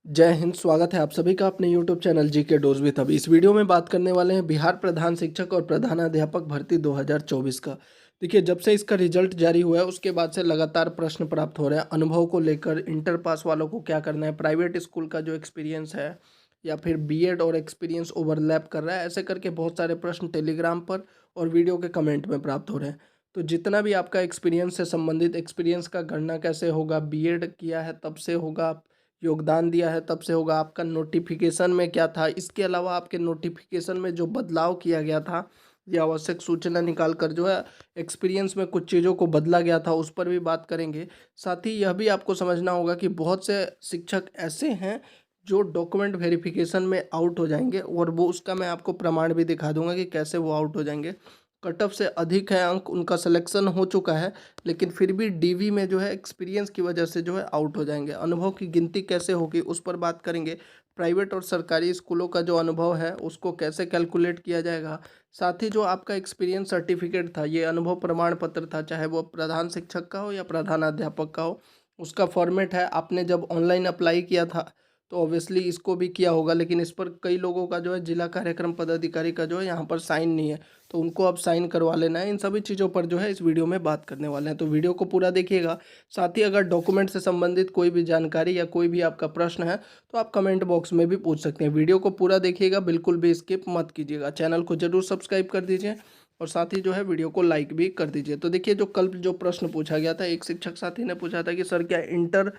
जय हिंद। स्वागत है आप सभी का अपने YouTube channel GK dose with अभी। इस वीडियो में बात करने वाले हैं बिहार प्रधान शिक्षक और प्रधानाध्यापक भर्ती 2024 का। देखिए, जब से इसका रिजल्ट जारी हुआ है उसके बाद से लगातार प्रश्न प्राप्त हो रहे हैं अनुभव को लेकर। इंटर पास वालों को क्या करना है, प्राइवेट स्कूल का जो एक्सपीरियंस है या फिर बीएड और एक्सपीरियंस ओवरलैप कर रहा है, ऐसे करके बहुत सारे प्रश्न टेलीग्राम पर और वीडियो के कमेंट में प्राप्त हो रहे हैं। तो जितना भी आपका एक्सपीरियंस से संबंधित, एक्सपीरियंस का गणना कैसे होगा, बीएड किया है तब से होगा, योगदान दिया है तब से होगा, आपका नोटिफिकेशन में क्या था, इसके अलावा आपके नोटिफिकेशन में जो बदलाव किया गया था, ये आवश्यक सूचना निकाल कर जो है एक्सपीरियंस में कुछ चीज़ों को बदला गया था, उस पर भी बात करेंगे। साथ ही यह भी आपको समझना होगा कि बहुत से शिक्षक ऐसे हैं जो डॉक्यूमेंट वेरिफिकेशन में आउट हो जाएंगे, और वो उसका मैं आपको प्रमाण भी दिखा दूंगा कि कैसे वो आउट हो जाएंगे। कट ऑफ से अधिक है अंक, उनका सिलेक्शन हो चुका है, लेकिन फिर भी डीवी में जो है एक्सपीरियंस की वजह से जो है आउट हो जाएंगे। अनुभव की गिनती कैसे होगी उस पर बात करेंगे। प्राइवेट और सरकारी स्कूलों का जो अनुभव है उसको कैसे कैलकुलेट किया जाएगा। साथ ही जो आपका एक्सपीरियंस सर्टिफिकेट था, ये अनुभव प्रमाण पत्र था, चाहे वो प्रधान शिक्षक का हो या प्रधानाध्यापक का हो, उसका फॉर्मेट है। आपने जब ऑनलाइन अप्लाई किया था तो ऑब्वियसली इसको भी किया होगा, लेकिन इस पर कई लोगों का जो है जिला कार्यक्रम पदाधिकारी का जो है यहाँ पर साइन नहीं है, तो उनको अब साइन करवा लेना है। इन सभी चीज़ों पर जो है इस वीडियो में बात करने वाले हैं, तो वीडियो को पूरा देखिएगा। साथ ही अगर डॉक्यूमेंट से संबंधित कोई भी जानकारी या कोई भी आपका प्रश्न है तो आप कमेंट बॉक्स में भी पूछ सकते हैं। वीडियो को पूरा देखिएगा, बिल्कुल भी स्किप मत कीजिएगा। चैनल को जरूर सब्सक्राइब कर दीजिए और साथ ही जो है वीडियो को लाइक भी कर दीजिए। तो देखिए, जो कल जो प्रश्न पूछा गया था, एक शिक्षक साथी ने पूछा था कि सर क्या इंटर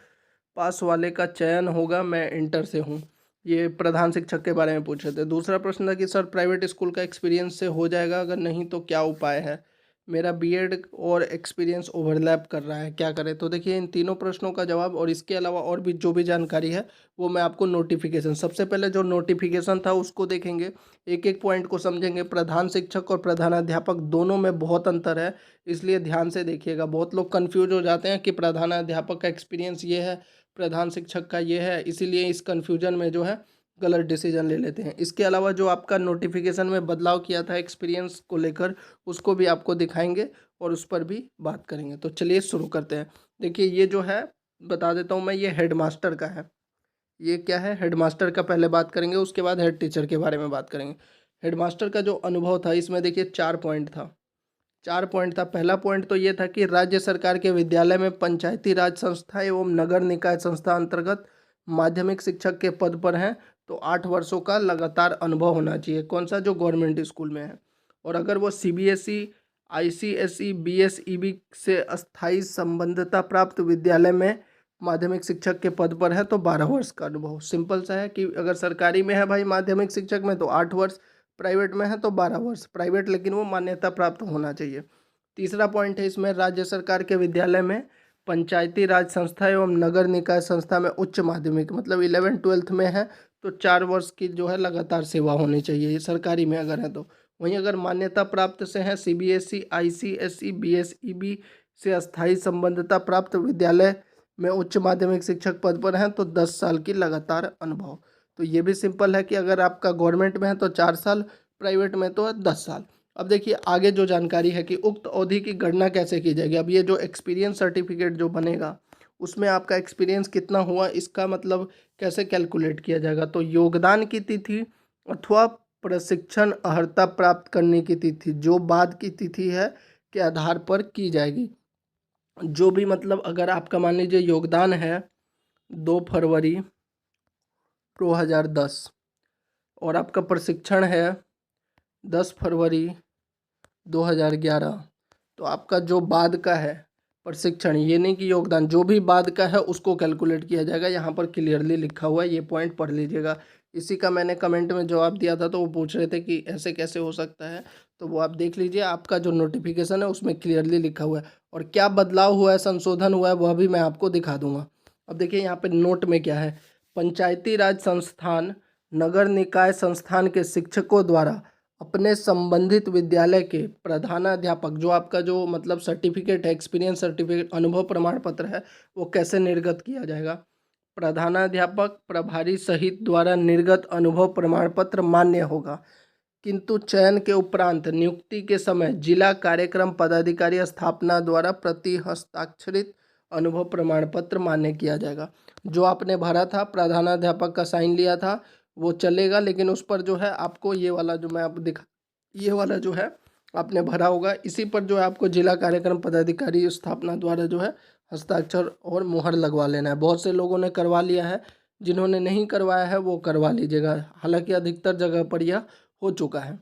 पास वाले का चयन होगा, मैं इंटर से हूँ। ये प्रधान शिक्षक के बारे में पूछ रहे थे। दूसरा प्रश्न था कि सर प्राइवेट स्कूल का एक्सपीरियंस से हो जाएगा, अगर नहीं तो क्या उपाय है, मेरा बीएड और एक्सपीरियंस ओवरलैप कर रहा है, क्या करें। तो देखिए, इन तीनों प्रश्नों का जवाब और इसके अलावा और भी जो भी जानकारी है वो मैं आपको नोटिफिकेशन, सबसे पहले जो नोटिफिकेशन था उसको देखेंगे, एक एक पॉइंट को समझेंगे। प्रधान शिक्षक और प्रधानाध्यापक दोनों में बहुत अंतर है, इसलिए ध्यान से देखिएगा। बहुत लोग कंफ्यूज हो जाते हैं कि प्रधानाध्यापक का एक्सपीरियंस ये है, प्रधान शिक्षक का ये है, इसीलिए इस कन्फ्यूजन में जो है गलत डिसीजन ले लेते हैं। इसके अलावा जो आपका नोटिफिकेशन में बदलाव किया था एक्सपीरियंस को लेकर, उसको भी आपको दिखाएंगे और उस पर भी बात करेंगे। तो चलिए शुरू करते हैं। देखिए, ये जो है बता देता हूँ मैं, ये हेडमास्टर का है। ये क्या है, हेडमास्टर का पहले बात करेंगे, उसके बाद हेड टीचर के बारे में बात करेंगे। हेडमास्टर का जो अनुभव था, इसमें देखिए 4 पॉइंट था। 4 पॉइंट था। पहला पॉइंट तो ये था कि राज्य सरकार के विद्यालय में पंचायती राज संस्था एवं नगर निकाय संस्था अंतर्गत माध्यमिक शिक्षक के पद पर हैं तो 8 वर्षों का लगातार अनुभव होना चाहिए। कौन सा, जो गवर्नमेंट स्कूल में है। और अगर वो सीबीएसई, आईसीएसई, बीएसईबी से अस्थायी संबद्धता प्राप्त विद्यालय में माध्यमिक शिक्षक के पद पर है तो 12 वर्ष का अनुभव। सिंपल सा है कि अगर सरकारी में है भाई माध्यमिक शिक्षक में तो 8 वर्ष, प्राइवेट में है तो 12 वर्ष। प्राइवेट लेकिन वो मान्यता प्राप्त होना चाहिए। तीसरा पॉइंट है इसमें, राज्य सरकार के विद्यालय में पंचायती राज संस्था एवं नगर निकाय संस्था में उच्च माध्यमिक, मतलब 11वीं 12वीं में है तो 4 वर्ष की जो है लगातार सेवा होनी चाहिए, ये सरकारी में अगर है तो। वहीं अगर मान्यता प्राप्त से है, सीबीएसई, आईसीएसई, बीएसईबी से अस्थायी संबद्धता प्राप्त विद्यालय में उच्च माध्यमिक शिक्षक पद पर हैं तो 10 साल की लगातार अनुभव। तो ये भी सिंपल है कि अगर आपका गवर्नमेंट में है तो 4 साल, प्राइवेट में तो है 10 साल। अब देखिए आगे जो जानकारी है कि उक्त अवधि की गणना कैसे की जाएगी। अब ये जो एक्सपीरियंस सर्टिफिकेट जो बनेगा उसमें आपका एक्सपीरियंस कितना हुआ, इसका मतलब कैसे कैलकुलेट किया जाएगा। तो योगदान की तिथि अथवा प्रशिक्षण अर्हता प्राप्त करने की तिथि जो बाद की तिथि है के आधार पर की जाएगी। जो भी मतलब अगर आपका मान लीजिए योगदान है 2 फरवरी 2010 और आपका प्रशिक्षण है 10 फरवरी 2011, तो आपका जो बाद का है प्रशिक्षण, ये नहीं कि योगदान, जो भी बाद का है उसको कैलकुलेट किया जाएगा। यहाँ पर क्लियरली लिखा हुआ है, ये पॉइंट पढ़ लीजिएगा। इसी का मैंने कमेंट में जवाब दिया था तो वो पूछ रहे थे कि ऐसे कैसे हो सकता है, तो वो आप देख लीजिए, आपका जो नोटिफिकेशन है उसमें क्लियरली लिखा हुआ है। और क्या बदलाव हुआ है, संशोधन हुआ है, वह भी मैं आपको दिखा दूंगा। अब देखिए यहाँ पे नोट में क्या है, पंचायती राज संस्थान, नगर निकाय संस्थान के शिक्षकों द्वारा अपने संबंधित विद्यालय के प्रधानाध्यापक, जो आपका जो मतलब सर्टिफिकेट है, एक्सपीरियंस सर्टिफिकेट, अनुभव प्रमाण पत्र है, वो कैसे निर्गत किया जाएगा। प्रधानाध्यापक प्रभारी सहित द्वारा निर्गत अनुभव प्रमाण पत्र मान्य होगा, किंतु चयन के उपरांत नियुक्ति के समय जिला कार्यक्रम पदाधिकारी स्थापना द्वारा प्रति हस्ताक्षरित अनुभव प्रमाण पत्र मान्य किया जाएगा। जो आपने भरा था, प्रधानाध्यापक का साइन लिया था, वो चलेगा, लेकिन उस पर जो है आपको ये वाला जो मैं आपको दिखा, ये वाला जो है आपने भरा होगा, इसी पर जो है आपको जिला कार्यक्रम पदाधिकारी स्थापना द्वारा जो है हस्ताक्षर और मुहर लगवा लेना है। बहुत से लोगों ने करवा लिया है, जिन्होंने नहीं करवाया है वो करवा लीजिएगा, हालांकि अधिकतर जगह पर यह हो चुका है।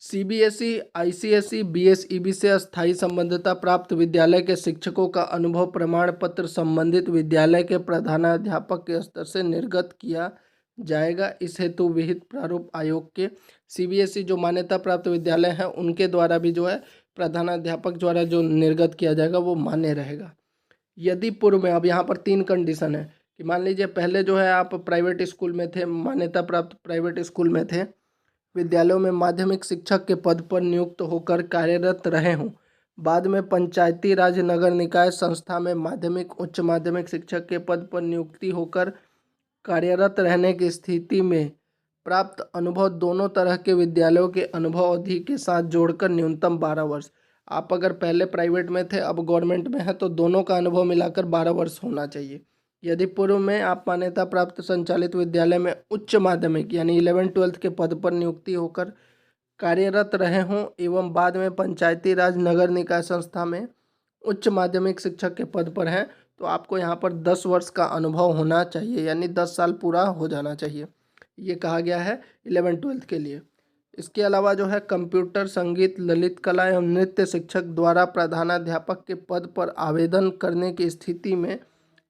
सीबीएसई, आईसीएसई, बीएसईबी से अस्थायी संबद्धता प्राप्त विद्यालय के शिक्षकों का अनुभव प्रमाण पत्र संबंधित विद्यालय के प्रधानाध्यापक के स्तर से निर्गत किया जाएगा। इस हेतु विहित प्रारूप आयोग के सीबीएसई जो मान्यता प्राप्त विद्यालय हैं उनके द्वारा भी जो है प्रधानाध्यापक द्वारा जो निर्गत किया जाएगा वो मान्य रहेगा। यदि पूर्व में, अब यहाँ पर 3 कंडीशन है कि मान लीजिए पहले जो है आप प्राइवेट स्कूल में थे, मान्यता प्राप्त प्राइवेट स्कूल में थे, विद्यालयों में माध्यमिक शिक्षक के पद पर नियुक्त होकर कार्यरत रहे हों, बाद में पंचायती राज नगर निकाय संस्था में माध्यमिक उच्च माध्यमिक शिक्षक के पद पर नियुक्ति होकर कार्यरत रहने की स्थिति में प्राप्त अनुभव दोनों तरह के विद्यालयों के अनुभव अवधि के साथ जोड़कर न्यूनतम 12 वर्ष। आप अगर पहले प्राइवेट में थे, अब गवर्नमेंट में है, तो दोनों का अनुभव मिलाकर 12 वर्ष होना चाहिए। यदि पूर्व में आप मान्यता प्राप्त संचालित विद्यालय में उच्च माध्यमिक यानी 11-12 के पद पर नियुक्ति होकर कार्यरत रहे हों एवं बाद में पंचायती राज नगर निकाय संस्था में उच्च माध्यमिक शिक्षक के पद पर हैं, तो आपको यहाँ पर 10 वर्ष का अनुभव होना चाहिए, यानी 10 साल पूरा हो जाना चाहिए। ये कहा गया है 11-12 के लिए। इसके अलावा जो है कंप्यूटर, संगीत, ललित कला एवं नृत्य शिक्षक द्वारा प्रधानाध्यापक के पद पर आवेदन करने की स्थिति में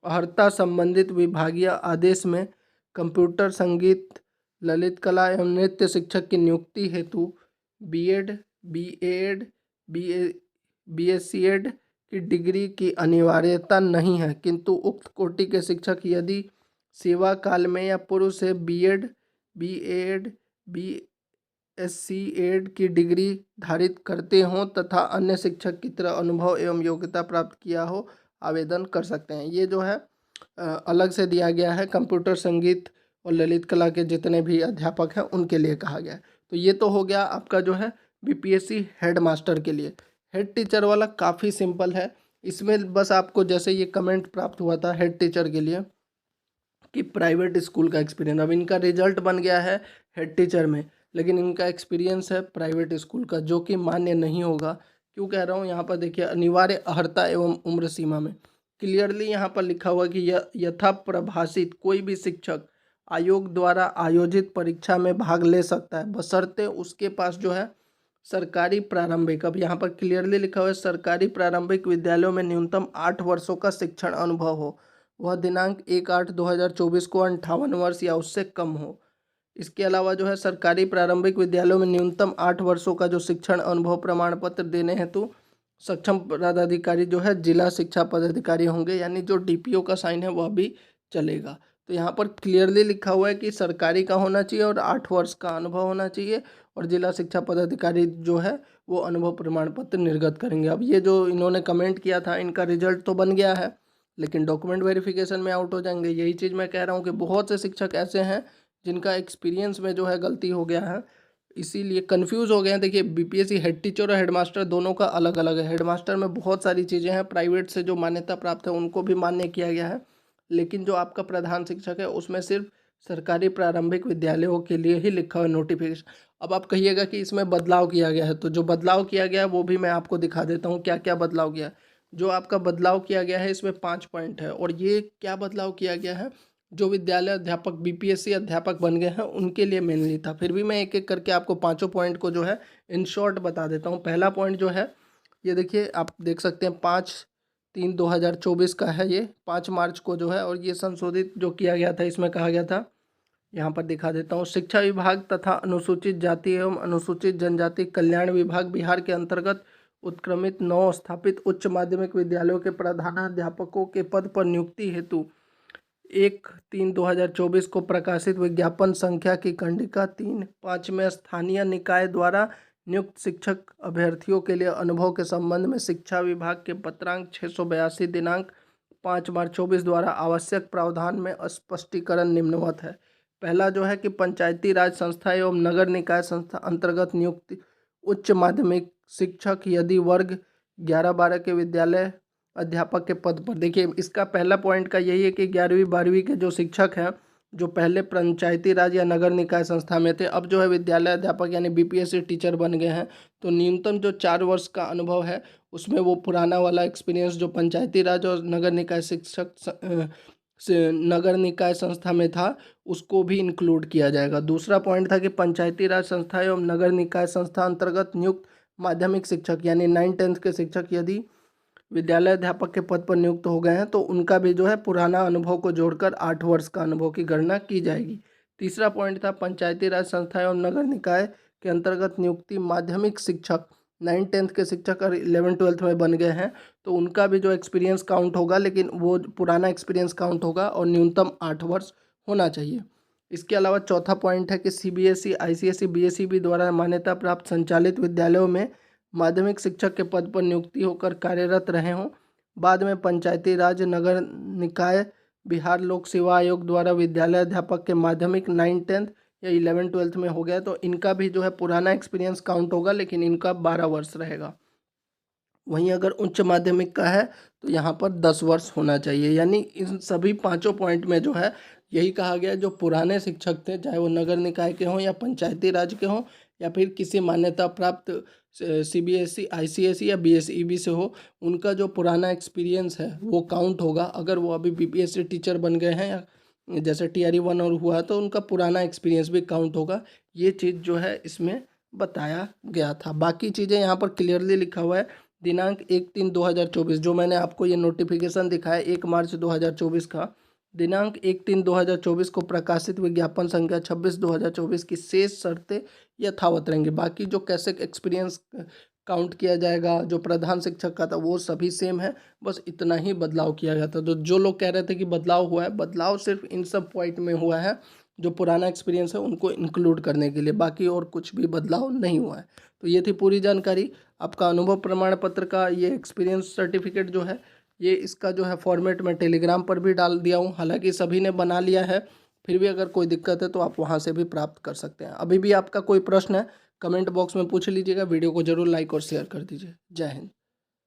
अर्हता संबंधित विभागीय आदेश में कंप्यूटर, संगीत, ललित कला एवं नृत्य शिक्षक की नियुक्ति हेतु बीएड, बीएड, बीएससीएड की डिग्री की अनिवार्यता नहीं है, किंतु उक्त कोटि के शिक्षक यदि सेवा काल में या पूर्व से बीएड, बीएड, बीएससीएड की डिग्री धारित करते हों तथा अन्य शिक्षक की तरह अनुभव एवं योग्यता प्राप्त किया हो, आवेदन कर सकते हैं। ये जो है अलग से दिया गया है, कंप्यूटर, संगीत और ललित कला के जितने भी अध्यापक हैं उनके लिए कहा गया है। तो ये तो हो गया आपका जो है बीपीएससी हेड मास्टर के लिए। हेड टीचर वाला काफ़ी सिंपल है, इसमें बस आपको जैसे ये कमेंट प्राप्त हुआ था हेड टीचर के लिए कि प्राइवेट स्कूल का एक्सपीरियंस, अब इनका रिजल्ट बन गया है हेड टीचर में, लेकिन इनका एक्सपीरियंस है प्राइवेट स्कूल का, जो कि मान्य नहीं होगा। क्यों कह रहा हूँ, यहाँ पर देखिए अनिवार्य अर्हता एवं उम्र सीमा में क्लियरली यहाँ पर लिखा हुआ कि यथा प्रभाषित कोई भी शिक्षक आयोग द्वारा आयोजित परीक्षा में भाग ले सकता है, बशर्ते उसके पास जो है सरकारी प्रारंभिक, अब यहाँ पर क्लियरली लिखा हुआ है सरकारी प्रारंभिक विद्यालयों में न्यूनतम 8 वर्षों का शिक्षण अनुभव हो, वह दिनांक 1/8/2024 को 58 वर्ष या उससे कम हो। इसके अलावा जो है सरकारी प्रारंभिक विद्यालयों में न्यूनतम 8 वर्षों का जो शिक्षण अनुभव प्रमाण पत्र देने हेतु सक्षम पदाधिकारी जो है जिला शिक्षा पदाधिकारी होंगे, यानी जो डीपीओ का साइन है वह भी चलेगा। तो यहाँ पर क्लियरली लिखा हुआ है कि सरकारी का होना चाहिए और 8 वर्ष का अनुभव होना चाहिए, और जिला शिक्षा पदाधिकारी जो है वो अनुभव प्रमाण पत्र निर्गत करेंगे। अब ये जो इन्होंने कमेंट किया था, इनका रिजल्ट तो बन गया है, लेकिन डॉक्यूमेंट वेरिफिकेशन में आउट हो जाएंगे। यही चीज़ मैं कह रहा हूँ कि बहुत से शिक्षक ऐसे हैं जिनका एक्सपीरियंस में जो है गलती हो गया है, इसीलिए कंफ्यूज हो गए हैं। देखिए बीपीएससी हेड टीचर और हेड मास्टर दोनों का अलग अलग है। हेड मास्टर में बहुत सारी चीज़ें हैं, प्राइवेट से जो मान्यता प्राप्त है उनको भी मान्य किया गया है, लेकिन जो आपका प्रधान शिक्षक है उसमें सिर्फ सरकारी प्रारंभिक विद्यालयों के लिए ही लिखा हुआ नोटिफिकेशन। अब आप कहिएगा कि इसमें बदलाव किया गया है, तो जो बदलाव किया गया है वो भी मैं आपको दिखा देता हूँ क्या क्या बदलाव किया है। जो आपका बदलाव किया गया है इसमें 5 पॉइंट है, और ये क्या बदलाव किया गया है, जो विद्यालय अध्यापक बीपीएससी अध्यापक बन गए हैं उनके लिए मेनली था। फिर भी मैं एक एक करके आपको पांचों पॉइंट को जो है इन शॉर्ट बता देता हूँ। पहला पॉइंट जो है ये देखिए, आप देख सकते हैं 5/3/2024 का है, ये 5 मार्च को जो है, और ये संशोधित जो किया गया था इसमें कहा गया था, यहाँ पर दिखा देता हूँ, शिक्षा विभाग तथा अनुसूचित जाति एवं अनुसूचित जनजाति कल्याण विभाग बिहार के अंतर्गत उत्क्रमित 9 स्थापित उच्च माध्यमिक विद्यालयों के प्रधानाध्यापकों के पद पर नियुक्ति हेतु 1/3/2024 को प्रकाशित विज्ञापन संख्या की खंडिका 3(5) में स्थानीय निकाय द्वारा नियुक्त शिक्षक अभ्यर्थियों के लिए अनुभव के संबंध में शिक्षा विभाग के पत्रांक 682 दिनांक 5 मार्च 2024 द्वारा आवश्यक प्रावधान में स्पष्टीकरण निम्नवत है। पहला जो है कि पंचायती राज संस्था एवं नगर निकाय संस्था अंतर्गत नियुक्त उच्च माध्यमिक शिक्षक यदि वर्ग 11-12 के विद्यालय अध्यापक के पद पर। देखिए इसका पहला पॉइंट का यही है कि 11वीं 12वीं के जो शिक्षक हैं जो पहले पंचायती राज या नगर निकाय संस्था में थे, अब जो है विद्यालय अध्यापक यानी बीपीएससी टीचर बन गए हैं, तो न्यूनतम जो 4 वर्ष का अनुभव है उसमें वो पुराना वाला एक्सपीरियंस जो पंचायती राज और नगर निकाय शिक्षक से नगर निकाय संस्था में था उसको भी इंक्लूड किया जाएगा। दूसरा पॉइंट था कि पंचायती राज संस्था एवं नगर निकाय संस्था अंतर्गत नियुक्त माध्यमिक शिक्षक यानी 9-10 के शिक्षक यदि विद्यालय अध्यापक के पद पर नियुक्त हो गए हैं तो उनका भी जो है पुराना अनुभव को जोड़कर 8 वर्ष का अनुभव की गणना की जाएगी। तीसरा पॉइंट था पंचायती राज संस्था एवं नगर निकाय के अंतर्गत नियुक्ति माध्यमिक शिक्षक 9-10 के शिक्षक और 11-12 में बन गए हैं तो उनका भी जो एक्सपीरियंस काउंट होगा, लेकिन वो पुराना एक्सपीरियंस काउंट होगा और न्यूनतम 8 वर्ष होना चाहिए। इसके अलावा चौथा पॉइंट है कि सीबीएसई, आईसीएसई, बीएसईबी द्वारा मान्यता प्राप्त संचालित विद्यालयों में माध्यमिक शिक्षक के पद पर नियुक्ति होकर कार्यरत रहे हों। बाद में पंचायती राज नगर निकाय बिहार लोक सेवा आयोग द्वारा विद्यालय अध्यापक के माध्यमिक 9-10 या 11-12 में हो गया तो इनका भी जो है पुराना एक्सपीरियंस काउंट होगा, लेकिन इनका 12 वर्ष रहेगा। वहीं अगर उच्च माध्यमिक का है तो यहाँ पर 10 वर्ष होना चाहिए। यानी इन सभी पांचों पॉइंट में जो है यही कहा गया, जो पुराने शिक्षक थे चाहे वो नगर निकाय के हों या पंचायती राज के हों या फिर किसी मान्यता प्राप्त सीबीएसई, आईसीएसई या बीएसईबी से हो, उनका जो पुराना एक्सपीरियंस है वो काउंट होगा। अगर वो अभी बीपीएससी टीचर बन गए हैं या जैसे टीआरई 1 और हुआ तो उनका पुराना एक्सपीरियंस भी काउंट होगा। ये चीज़ जो है इसमें बताया गया था। बाकी चीज़ें यहाँ पर क्लियरली लिखा हुआ है। दिनांक 1/3/2024 जो मैंने आपको ये नोटिफिकेशन दिखाया 1 मार्च 2024 का, दिनांक 1/3/2024 को प्रकाशित विज्ञापन संख्या 26/2024 की शेष शर्तें यथावत रहेंगी। बाकी जो कैसे एक्सपीरियंस काउंट किया जाएगा जो प्रधान शिक्षक का था वो सभी सेम है, बस इतना ही बदलाव किया गया था। तो जो लोग कह रहे थे कि बदलाव हुआ है, बदलाव सिर्फ इन सब पॉइंट में हुआ है जो पुराना एक्सपीरियंस है उनको इंक्लूड करने के लिए, बाकी और कुछ भी बदलाव नहीं हुआ है। तो ये थी पूरी जानकारी। आपका अनुभव प्रमाण पत्र का ये एक्सपीरियंस सर्टिफिकेट जो है ये इसका जो है फॉर्मेट मैं टेलीग्राम पर भी डाल दिया हूँ। हालांकि सभी ने बना लिया है, फिर भी अगर कोई दिक्कत है तो आप वहाँ से भी प्राप्त कर सकते हैं। अभी भी आपका कोई प्रश्न है कमेंट बॉक्स में पूछ लीजिएगा। वीडियो को जरूर लाइक और शेयर कर दीजिए। जय हिंद।